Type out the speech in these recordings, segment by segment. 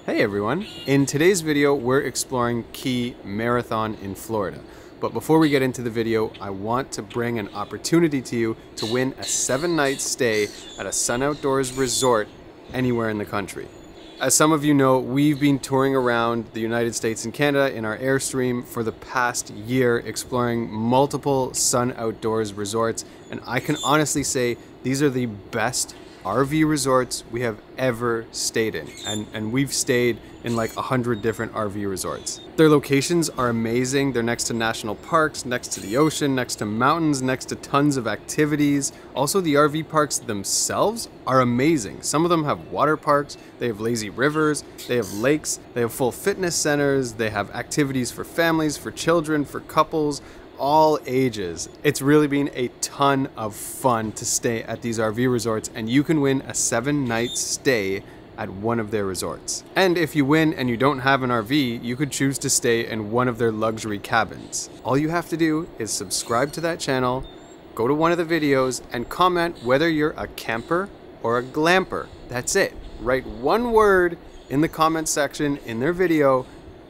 Hey everyone! In today's video, we're exploring Key Marathon in Florida. But before we get into the video, I want to bring an opportunity to you to win a 7-night stay at a Sun Outdoors resort anywhere in the country. As some of you know, we've been touring around the United States and Canada in our Airstream for the past year, exploring multiple Sun Outdoors resorts, and I can honestly say these are the best RV resorts we have ever stayed in, and we've stayed in like 100 different RV resorts. Their locations are amazing. They're next to national parks, next to the ocean, next to mountains, next to tons of activities. Also, the RV parks themselves are amazing. Some of them have water parks, they have lazy rivers, they have lakes, they have full fitness centers, they have activities for families, for children, for couples, all ages. It's really been a ton of fun to stay at these RV resorts, and you can win a 7-night stay at one of their resorts. And if you win and you don't have an RV, you could choose to stay in one of their luxury cabins. All you have to do is subscribe to that channel, go to one of the videos, and comment whether you're a camper or a glamper. That's it. Write one word in the comment section in their video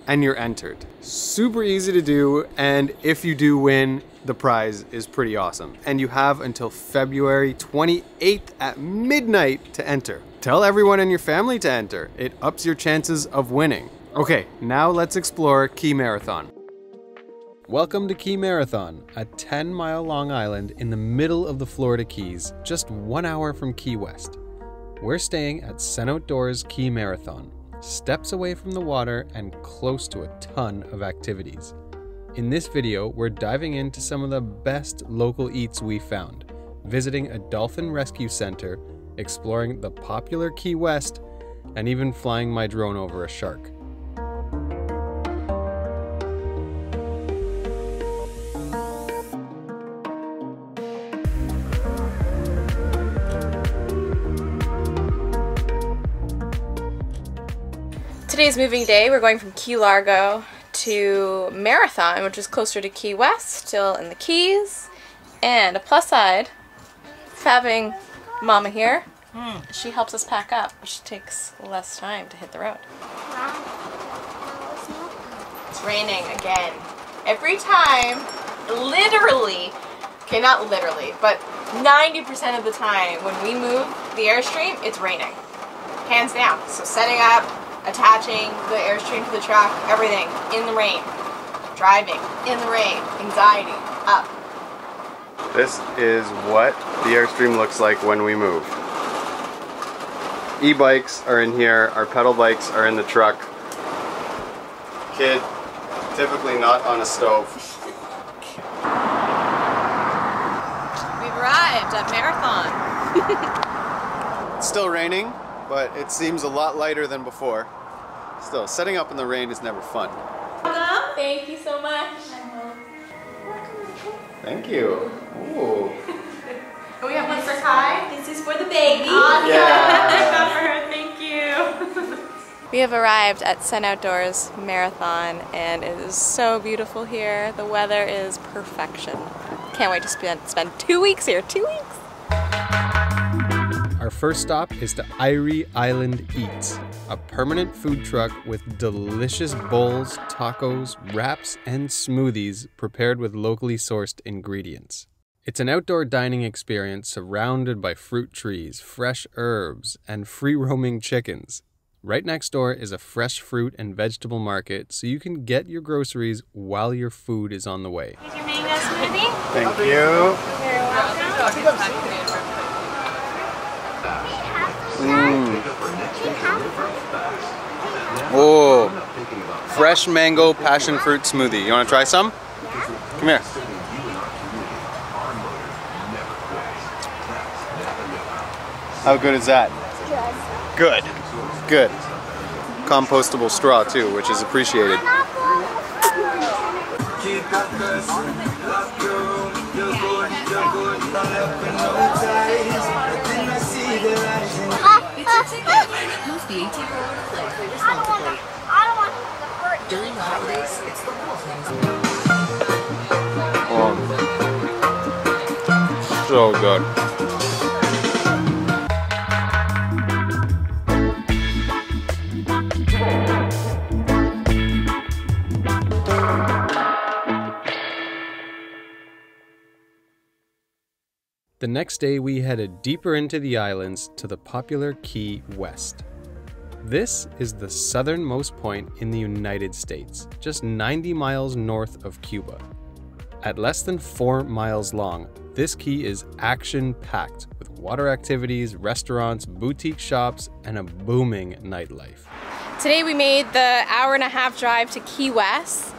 and you're entered. Super easy to do, and if you do win, the prize is pretty awesome. And you have until February 28th at midnight to enter. Tell everyone in your family to enter. It ups your chances of winning. Okay, now let's explore Key Marathon. Welcome to Key Marathon, a 10-mile long island in the middle of the Florida Keys, just 1 hour from Key West. We're staying at Sun Outdoors Key Marathon, steps away from the water and close to a ton of activities. In this video, we're diving into some of the best local eats we found, visiting a dolphin rescue center, exploring the popular Key West, and even flying my drone over a shark. Today's moving day. We're going from Key Largo to Marathon, which is closer to Key West, still in the Keys. And a plus side of having Mama here. She helps us pack up, which takes less time to hit the road. It's raining again. Every time, literally, okay, not literally, but 90% of the time when we move the Airstream, it's raining. Hands down. So setting up, attaching the Airstream to the truck, everything in the rain. Driving in the rain, anxiety, up. This is what the Airstream looks like when we move. E-bikes are in here, our pedal bikes are in the truck. Kid, typically not on a stove. We've arrived at Marathon. It's still raining, but it seems a lot lighter than before. Still, setting up in the rain is never fun. Thank you so much. Thank you. Ooh. We have one for Kai. This is for the baby. Awesome. Yeah. Got for her. Thank you. We have arrived at Sun Outdoors Marathon, and it is so beautiful here. The weather is perfection. Can't wait to spend 2 weeks here. 2 weeks. Our first stop is to Irie Island Eats, a permanent food truck with delicious bowls, tacos, wraps, and smoothies prepared with locally sourced ingredients. It's an outdoor dining experience surrounded by fruit trees, fresh herbs, and free-roaming chickens. Right next door is a fresh fruit and vegetable market, so you can get your groceries while your food is on the way. Here's your mango smoothie. Thank you. You're welcome. Oh, fresh mango passion fruit smoothie. You want to try some? Come here. How good is that? Good. Good. Compostable straw too, which is appreciated. So good. The next day we headed deeper into the islands to the popular Key West. This is the southernmost point in the United States, just 90 miles north of Cuba. At less than 4 miles long, this key is action-packed with water activities, restaurants, boutique shops, and a booming nightlife. Today we made the hour-and-a-half drive to Key West,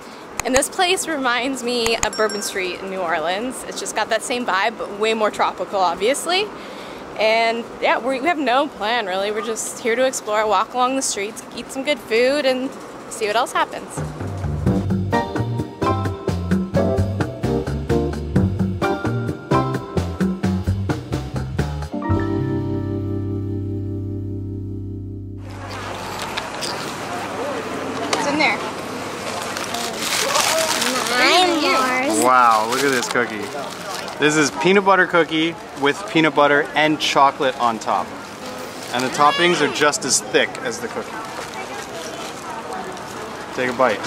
and this place reminds me of Bourbon Street in New Orleans. It's just got that same vibe, but way more tropical, obviously. And yeah, we have no plan really. We're just here to explore, walk along the streets, eat some good food, and see what else happens. What's in there? Wow, look at this cookie. This is peanut butter cookie with peanut butter and chocolate on top. And the toppings are just as thick as the cookie. Take a bite.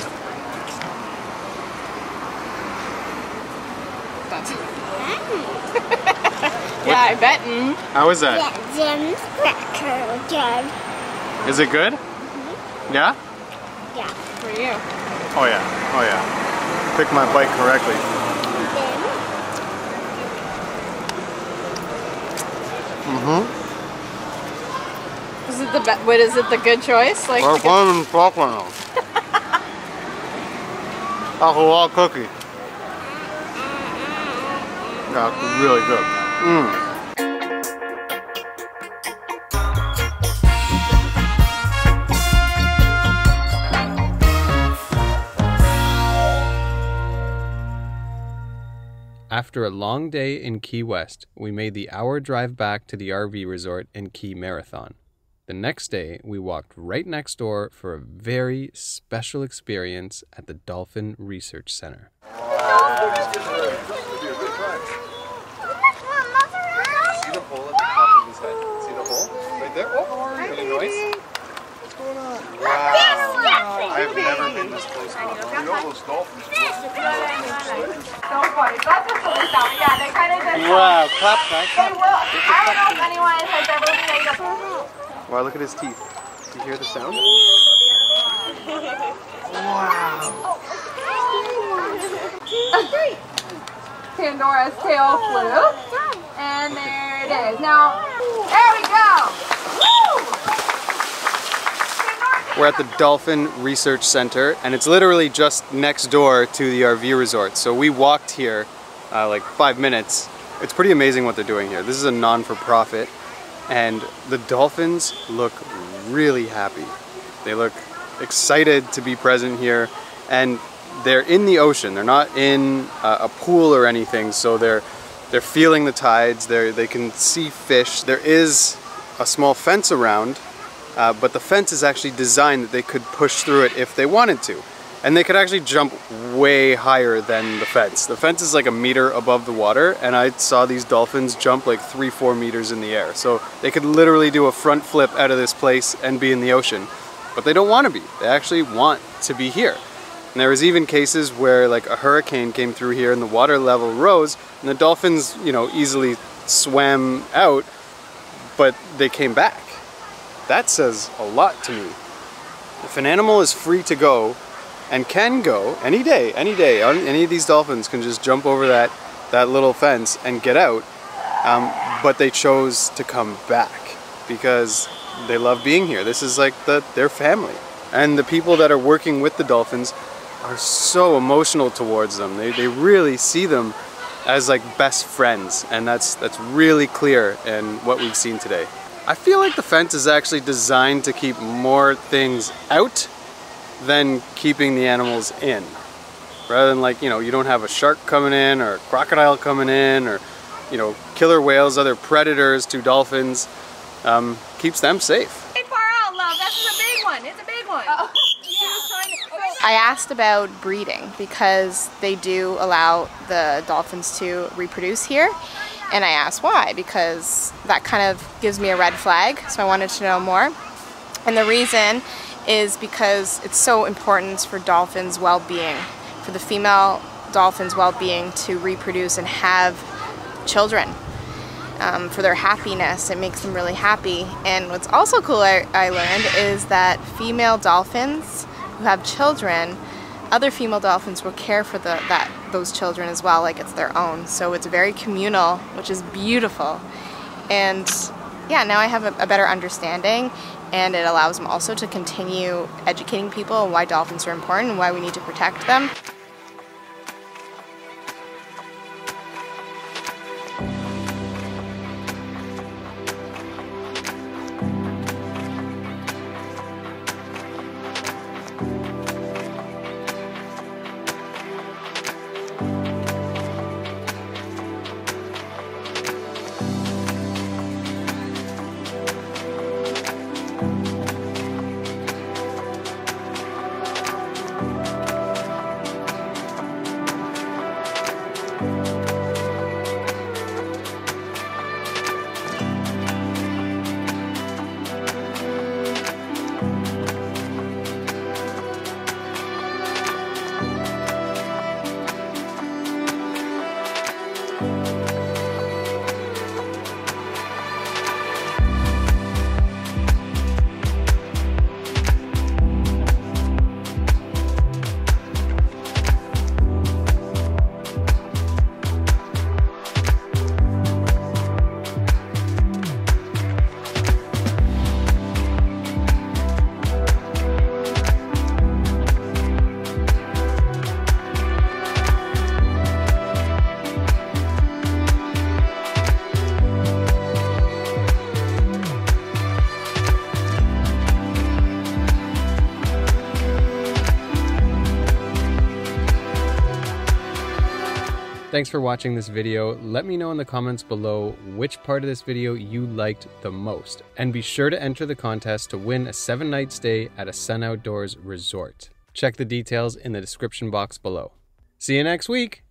Yeah, I bet. How is that? Good. Is it good? Yeah? Yeah. For you. Oh yeah, oh yeah. Pick my bite correctly. Is it the what is it the good choice? Like That's a raw cookie. That's really good. After a long day in Key West, we made the hour drive back to the RV resort in Key Marathon. The next day, we walked right next door for a very special experience at the Dolphin Research Center. See the hole at the top of his head? See the hole? Right there? Oh, any noise? What's going on? Wow. I've never been this close to one. You know those dolphins. Yeah, they kind of just. Wow, clap, clap, They will. I don't know if anyone has ever played a. Wow, look at his teeth. Do you hear the sound? Wow. Pandora's tail flew, and there it is. Now, there we go. Woo! We're at the Dolphin Research Center, and it's literally just next door to the RV resort. So we walked here like 5 minutes. It's pretty amazing what they're doing here. This is a non-for-profit, and the dolphins look really happy. They look excited to be present here, and they're in the ocean. They're not in a pool or anything, so they're feeling the tides. They can see fish. There is a small fence around, but the fence is actually designed that they could push through it if they wanted to. And they could actually jump way higher than the fence. The fence is like a meter above the water, and I saw these dolphins jump like 3-4 meters in the air. So they could literally do a front flip out of this place and be in the ocean. But they don't want to be. They actually want to be here. And there was even cases where like a hurricane came through here and the water level rose, and the dolphins, you know, easily swam out, but they came back. That says a lot to me. If an animal is free to go, and can go any day, any of these dolphins can just jump over that little fence and get out, but they chose to come back because they love being here. This is like their family. And the people that are working with the dolphins are so emotional towards them. They really see them as like best friends, and that's really clear in what we've seen today. I feel like the fence is actually designed to keep more things out than keeping the animals in. Rather than like, you know, you don't have a shark coming in or a crocodile coming in or, you know, killer whales, other predators to dolphins, keeps them safe. Far out, love. That's a big one. It's a big one. I asked about breeding because they do allow the dolphins to reproduce here. And I asked why, because that kind of gives me a red flag. So I wanted to know more. And the reason is because it's so important for dolphins' well-being, for the female dolphins' well-being to reproduce and have children. for their happiness. It makes them really happy. And what's also cool I learned is that female dolphins who have children, other female dolphins will care for those children as well, like it's their own. So it's very communal, which is beautiful. And yeah, now I have a better understanding, and it allows them also to continue educating people on why dolphins are important and why we need to protect them. Thanks for watching this video. Let me know in the comments below which part of this video you liked the most. And be sure to enter the contest to win a 7-night stay at a Sun Outdoors resort. Check the details in the description box below. See you next week!